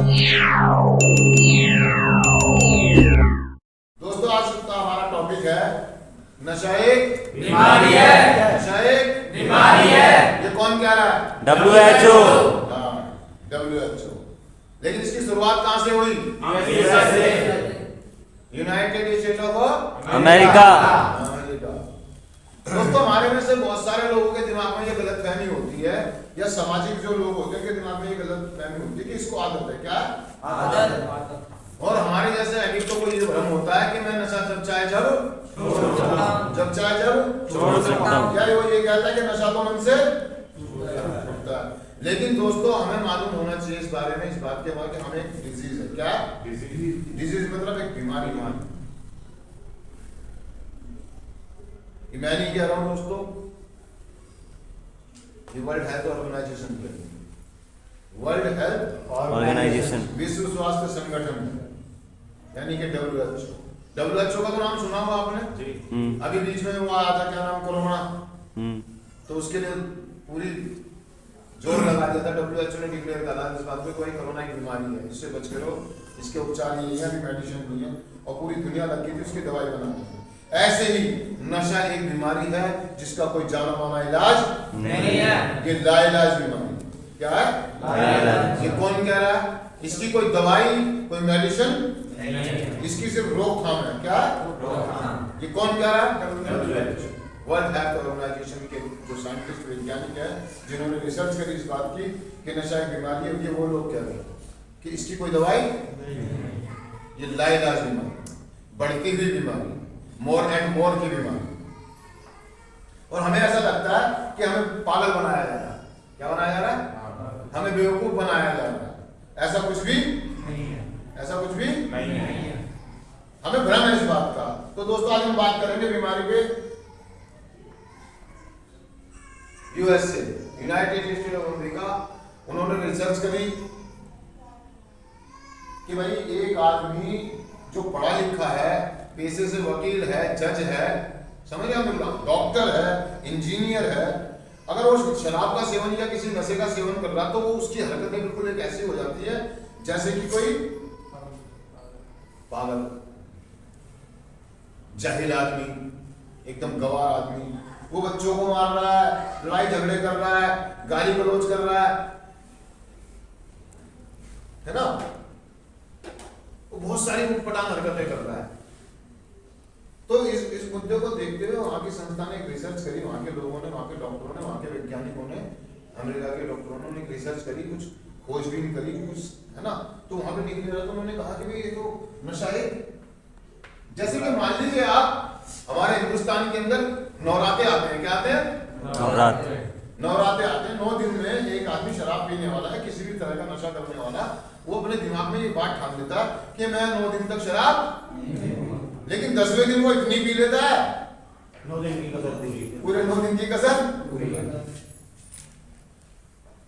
दोस्तों आज का हमारा टॉपिक है नशा एक बीमारी है। नशा एक बीमारी है। ये कौन कह रहा है? WHO। WHO। लेकिन इसकी शुरुआत कहां से हुई? अमेरिका से। United state of America. दोस्तों हमारे में से बहुत सारे लोगों के दिमाग में ये गलतफहमी होती है या सामाजिक जो लोग होते हैं उनके दिमाग में ये गलतफहमी होती है कि इसको आदत है। क्या आदत। और हमारे जैसे एडिक्टों को ये भ्रम होता है कि मैं नशा जब चाहे जब छोड़ सकता हूं। क्या वो ये कहता है कि नशा तो मन से छूटता है। लेकिन दोस्तों हमें मालूम होना चाहिए इस बारे में, इस बात के बारे में हमें एक डिजीज है। क्या डिजीज मतलब एक बीमारी। मैं नहीं कह रहा हूं दोस्तों, ये World Health Organization World Health Organization विश्व स्वास्थ्य संगठन यानी कि WHO का तो नाम सुना होगा आपने। अभी बीच में वो आया था, क्या नाम, कोरोना। तो उसके लिए पूरी जोर लगा दिया था। WHO ने डिक्लेयर करा इस बात पे कोई कोरोना की बीमारी है, इससे बच करो, इसके उपचार नहीं है, अभी मेडिसिन नहीं है, और पूरी दुनिया लगी थी उसकी दवाई बनाने। ऐसे ही नशा एक बीमारी है जिसका कोई जाना माना इलाज नहीं है। ये लाइलाज बीमारी। क्या है? ये कौन कह रहा है? इसकी कोई दवाई, कोई मेडिसिन नहीं है, इसकी सिर्फ रोकथाम है। क्या? ये कौन कह रहा है? वर्ल्ड हेल्थ ऑर्गेनाइजेशन के जो साइंटिस्ट वैज्ञानिक है जिन्होंने रिसर्च करी इस बात की कि नशा एक बीमारी है, ये वो लोग कह रहे हैं कि इसकी कोई दवाई ये लाइलाज बीमारी, बढ़ती हुई बीमारी, मोर एंड मोर की बीमारी। और हमें ऐसा लगता है कि हमें पागल बनाया जा रहा है। क्या बनाया जा रहा है? हमें बेवकूफ बनाया जा रहा है। ऐसा कुछ भी नहीं है, ऐसा कुछ भी नहीं है, हमें भ्रम है इस बात का। तो दोस्तों आज हम बात करेंगे बीमारी पे। USA United state of America, उन्होंने रिसर्च करी कि भाई एक आदमी जो पढ़ा लिखा है, पेशे से वकील है, जज है, समझ रहे हैं, डॉक्टर है, इंजीनियर है, अगर वो शराब का सेवन या किसी नशे का सेवन कर रहा तो वो उसकी हरकतें बिल्कुल एक ऐसी हो जाती है जैसे कि कोई पागल, जाहिल आदमी, एकदम गवार आदमी। वो बच्चों को मार रहा है, लड़ाई झगड़े कर रहा है, गाली गलौज कर रहा है ना, वो बहुत सारी उटपटांग हरकतें कर रहा है। तो इस मुद्दे को देखते हुए वहां की संस्था ने एक रिसर्च करी, वहां के लोगों ने, वहां के डॉक्टरों ने, वहां के वैज्ञानिकों ने, अमेरिका के डॉक्टरों ने एक रिसर्च करी, कुछ खोजबीन करी, कुछ है ना। तो वहां पे निकले रहा तो उन्होंने कहा कि भाई ये तो नशा है। जैसे कि मान लीजिए आप, हमारे हिंदुस्तान के अंदर नवराते आते हैं। क्या आते हैं? नवराते आते हैं। 9 दिन में एक आदमी शराब पीने वाला है, किसी भी तरह का नशा करने वाला, वो अपने दिमाग में ये बात ठान लेता कि मैं 9 दिन तक शराब, लेकिन 10वें दिन वो इतनी पी लेता है, 9 दिन की कसर पूरे 9 दिन की कसर पूरी।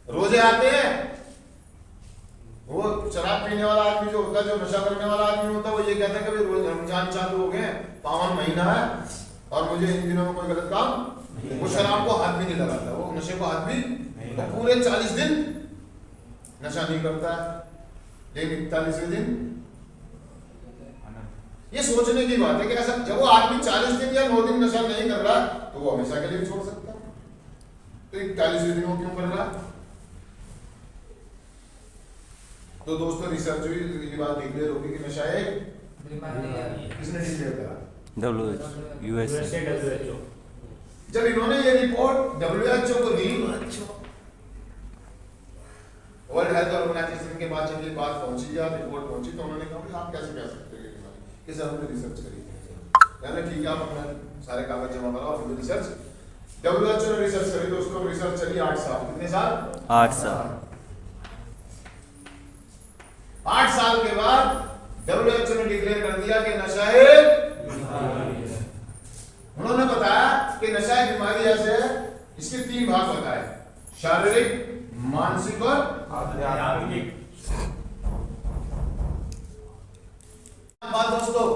रोजे आते हैं, वो शराब पीने वाला आदमी जो होता है, जो नशा करने वाला आदमी होता है, वो ये कहता है कि भाई रोज रमजान चालू हो गए, पावन महीना है और मुझे इन दिनों में कोई गलत काम, वो शराब को हाथ भी नहीं लगाता, वो नशे को हाथ भी, तो पूरे 40 दिन नशा नहीं करता है, लेकिन 41वें दिन। ये सोचने की बात है कि ऐसा जब वो आदमी 40 दिन या 9 दिन नशा नहीं कर रहा तो वो हमेशा के लिए भी छोड़ सकता है, तो 41वें दिन वो क्यों कर रहा? तो दोस्तों रिसर्च हुई, ये बात डिक्लेयर होगी कि नशा एक बीमारी है। किसने डिक्लेयर करा? WHO। जब इन्होंने ये रिपोर्ट WHO को दी, वर्ल्ड हेल्थ ऑर्गेनाइजेशन के पास जब ये बात पहुंची या रिपोर्ट पहुंची, तो उन्होंने कहा आप कैसे कह सकते हैं कि सर हमने रिसर्च करी है। यानी ठीक है, आप अपना सारे कागज जमा कराओ, फिर रिसर्च। WHO ने रिसर्च करी, दोस्तों रिसर्च चली 8 साल। कितने साल? 8 साल। 8 साल के बाद WHO ने डिक्लेयर कर दिया कि नशा एक बीमारी है। उन्होंने बताया कि नशा एक बीमारी ऐसे है, इसके 3 भाग बताए, शारीरिक, मानसिक और आध्यात्मिक। बात दोस्तों,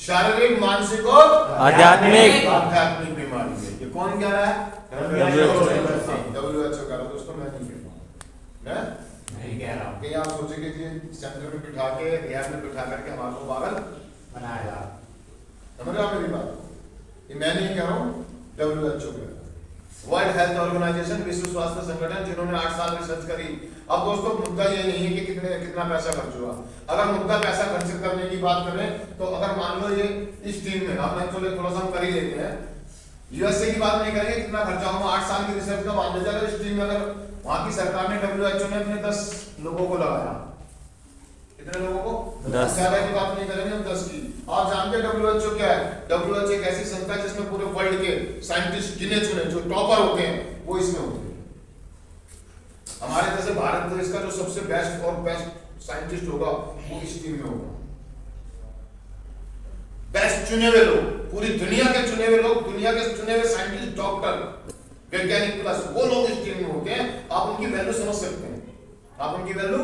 शारीरिक, मानसिक और आध्यात्मिक बीमारी है। ये कौन कह रहा है? WHO कह रहा है। दोस्तों मैं नहीं कह रहा हूं, मैं नहीं कह रहा हूं। कहीं आप सोचेंगे कि सेंटर में बिठा के गैप में बिठा करके हमारे को पागल बनाया। समझ रहे हो मेरी बात? ये मैं नहीं कह रहा हूँ, WHO का वर्ल्ड हेल्थ ऑर्गेनाइजेशन, विश्व स्वास्थ्य संगठन, जिन्होंने 8 साल रिसर्च करी। अब दोस्तों मुद्दा ये नहीं है कि कितना पैसा खर्च हुआ। अगर मुद्दा पैसा खर्च करने की बात करें तो अगर मान लो ये इस टीम में अपना चलो थोड़ा सा हम कर ही लेते हैं, यूएसए की बात नहीं करेंगे कितना खर्चा हुआ 8 साल की रिसर्च का मान लीजिए। अगर इस टीम में अगर वहां की सरकार ने WHO ने अपने 10 लोगों को लगाया, कितने लोगों को? 10। ज्यादा की बात नहीं करेंगे हम, 10 की। आप जानते हैं WHO क्या है? WHO एक ऐसी संस्था है जिसमें पूरे वर्ल्ड के साइंटिस्ट गिने चुने जो टॉपर होते हैं वो इसमें होते हैं। हमारे जैसे भारत देश का जो सबसे बेस्ट और बेस्ट साइंटिस्ट होगा वो इस टीम में होगा। बेस्ट चुने हुए लोग, पूरी दुनिया के चुने हुए लोग, दुनिया के चुने हुए साइंटिस्ट, डॉक्टर, वैज्ञानिक प्लस वो लोग इस टीम में होते हैं। आप उनकी वैल्यू समझ सकते हैं, आप उनकी वैल्यू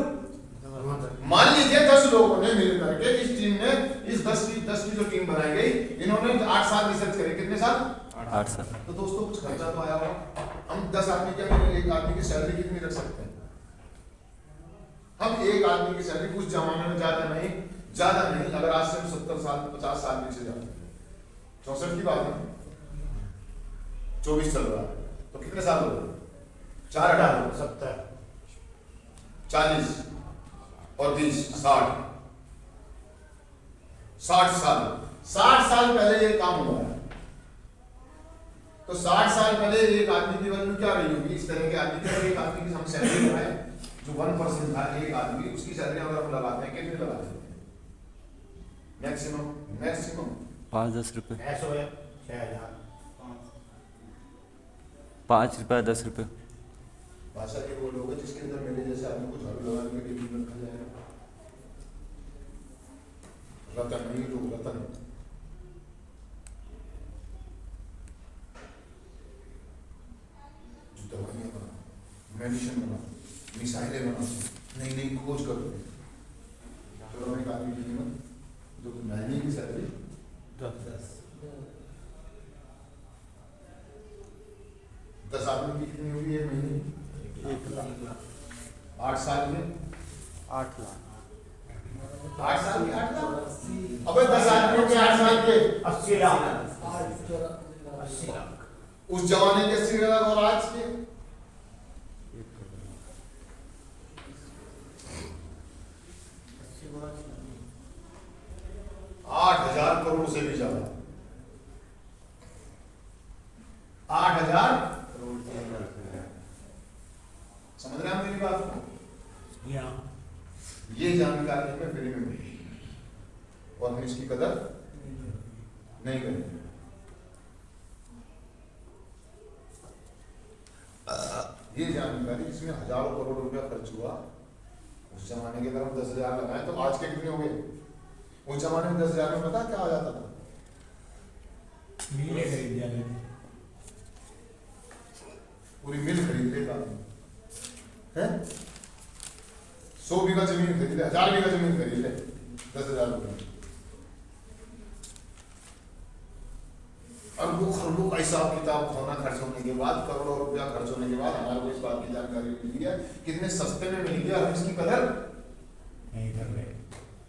मान लीजिए 10 लोगों ने मिल करके इस टीम में, इस 10 की जो टीम बनाई गई, इन्होंने 8 साल रिसर्च करे। कितने साल? 8 साल। तो दोस्तों कुछ खर्चा तो आया होगा। हम 10 आदमी के एक आदमी की सैलरी कितनी रख सकते हैं? हम एक आदमी की सैलरी कुछ जमाने में ज्यादा नहीं, अगर आज से 70 साल 50 साल पीछे जाते, 64 की बात है, 24 चल रहा है, तो कितने साल हो गए? 4 18 70 40 और 20 60 साल पहले ये काम हुआ है। तो 60 साल पहले एक आदमी की वैल्यू क्या रही होगी? इस तरह के आदमी की, एक आदमी की हम सैलरी लगाए, जो 1% था एक आदमी, उसकी सैलरी अगर हम लगाते हैं, कितनी लगाते हैं? मैक्सिमम 5-10 रुपए, 6000 5 रुपए 10 रुपए। भाषा के वो लोग हैं जिसके अंदर मेरे जैसे आदमी को झाड़ू लगाने के लिए रखा जाएगा। रतन नहीं, लोग रतन दवाइयाँ बना, मेडिसिन बना, मिसाइलें बना, नई नई खोज कर रहे हैं। चलो एक आदमी की कीमत जो महीने की सैलरी 10 आदमी की कितनी होगी एक महीने? 1 लाख। 8 साल में 8 लाख। 8 साल के 8 लाख। अबे 10 आदमियों के 8 साल के 80 लाख। 80 लाख। उस जमाने के 80 लाख और आज के 8,000 करोड़ से भी ज्यादा। 8,000 करोड़। समझ रहे हैं मेरी बात को? ये जानकारी हमें फ्री में मिली और हम इसकी कदर नहीं करेंगे। ये जानकारी इसमें हजारों करोड़ रुपया खर्च हुआ, उस जमाने के अगर हम 10,000 लगाए तो आज के कितने हो गए? उस जमाने में 10,000 में पता क्या आ जाता था? मिल खरीद लिया, पूरी मिल खरीद लेता है। 100 बीघा जमीन खरीद ले, 1000 बीघा जमीन खरीद ले 10,000 रुपये। और वो खरबों का हिसाब किताब होना, खर्च होने के बाद, करोड़ों रुपया खर्च होने के बाद हमारे को इस बात की जानकारी मिली है कितने सस्ते में मिल गया। हम इसकी कदर नहीं कर रहे,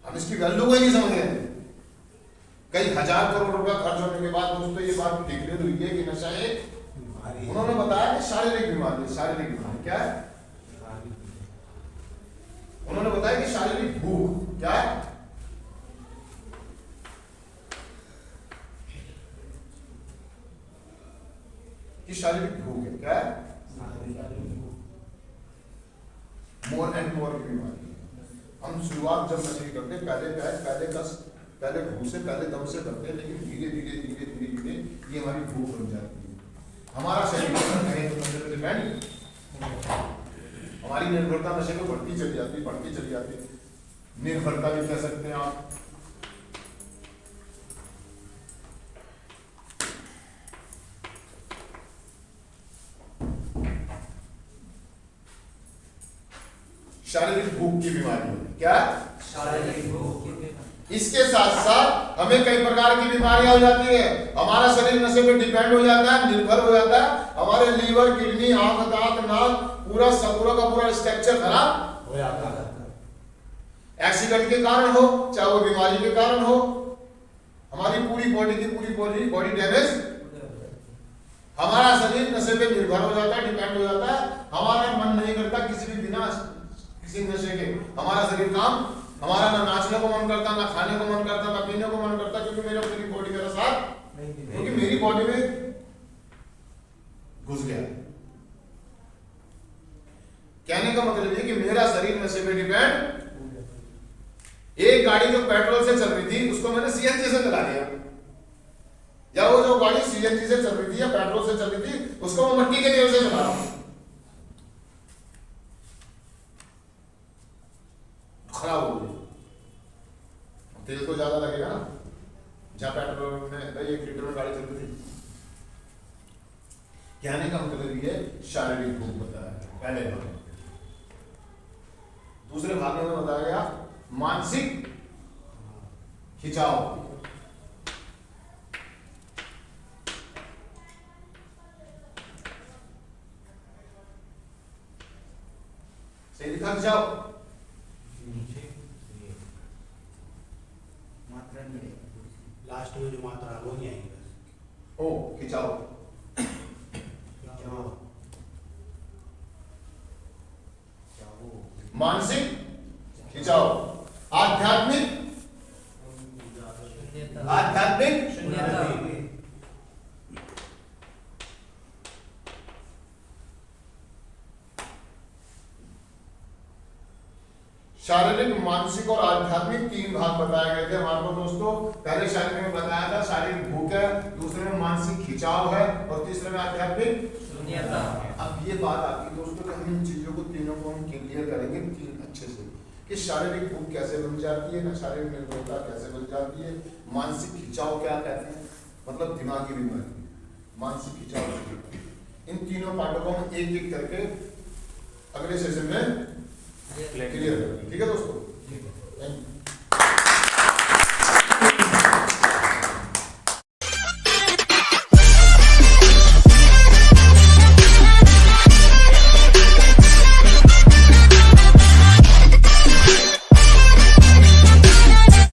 हम इसकी वैल्यू को ही नहीं समझ रहे। कई हजार करोड़ रुपया खर्च होने के बाद दोस्तों ये बात डिक्लेयर हुई है कि नशा एक बीमारी, उन्होंने बताया कि शारीरिक बीमारी। शारीरिक बीमारी क्या है? उन्होंने बताया कि शारीरिक भूख क्या है? कि शारीरिक भूख है, क्या है? मोर एंड मोर की बीमारी। हम शुरुआत जब नशे की करते पहले भूख से, पहले दम से करते हैं, लेकिन धीरे धीरे ये हमारी भूख बन जाती है। हमारा शरीर कहीं तो नशे पे डिपेंड, हमारी निर्भरता नशे पे बढ़ती चली जाती। निर्भरता भी कह सकते हैं आप। शारीरिक भूख की बीमारी है, क्या? शारीरिक भूख की बीमारी। इसके साथ साथ हमें कई प्रकार की बीमारियां हो जाती है। हमारा शरीर नशे पे डिपेंड हो जाता है, निर्भर हो जाता है। हमारे लीवर, किडनी, आंख, दांत, नाक, पूरा का पूरा स्ट्रक्चर खराब एक्सीडेंट के कारण हो, चाहे वो बीमारी के कारण हो, हमारी पूरी बॉडी डैमेज, हमारा शरीर नशे पे निर्भर हो जाता है, डिपेंड हो जाता है। हमारा मन नहीं करता किसी भी बिना किसी नशे के हमारा शरीर काम, हमारा ना नाचने को मन करता, ना खाने को मन करता, ना पीने को मन करता, क्योंकि मेरी बॉडी मेरा साथ, क्योंकि मेरी बॉडी में घुस गया। कहने का मतलब ये कि मेरा शरीर नशे पे डिपेंड। एक गाड़ी जो पेट्रोल से चल रही थी उसको मैंने सीएनजी से चला दिया, या वो जो गाड़ी सीएनजी से चल रही थी या पेट्रोल से चल रही थी उसको मैं मट्टी के तेल से चला रहा हूं, खराब हो गई। तेल तो ज्यादा लगेगा ना, जहां पेट्रोल में 1 लीटर में गाड़ी चल रही थी। कहने का मतलब ये शारीरिक भूख बताया पहले भाग। दूसरे भाग में बताया गया मानसिक खिंचाव। सही लिखा खिंचाव? लास्ट में जो मात्रा वो नहीं आएगी। ओ खिंचाव, मानसिक खिंचाव, आध्यात्मिक शारीरिक, मानसिक और आध्यात्मिक 3 भाग बताए गए थे हमारे को दोस्तों। पहले शारीरिक में बताया था शारीरिक भूख है, दूसरे में मानसिक खिंचाव है और तीसरे में आध्यात्मिक शून्यता। अब ये बात आती है दोस्तों कि हम इन चीजों को तीनों को हम क्लियर करेंगे 3 अच्छे से, कि शारीरिक भूख कैसे बन जाती है, ना शारीरिक निर्भरता कैसे बन जाती है, मानसिक खिंचाव क्या कहते हैं, मतलब दिमागी बीमारी, मानसिक खिंचाव। इन तीनों पार्टों को हम एक एक करके अगले सेशन में क्लियर करेंगे। ठीक है दोस्तों।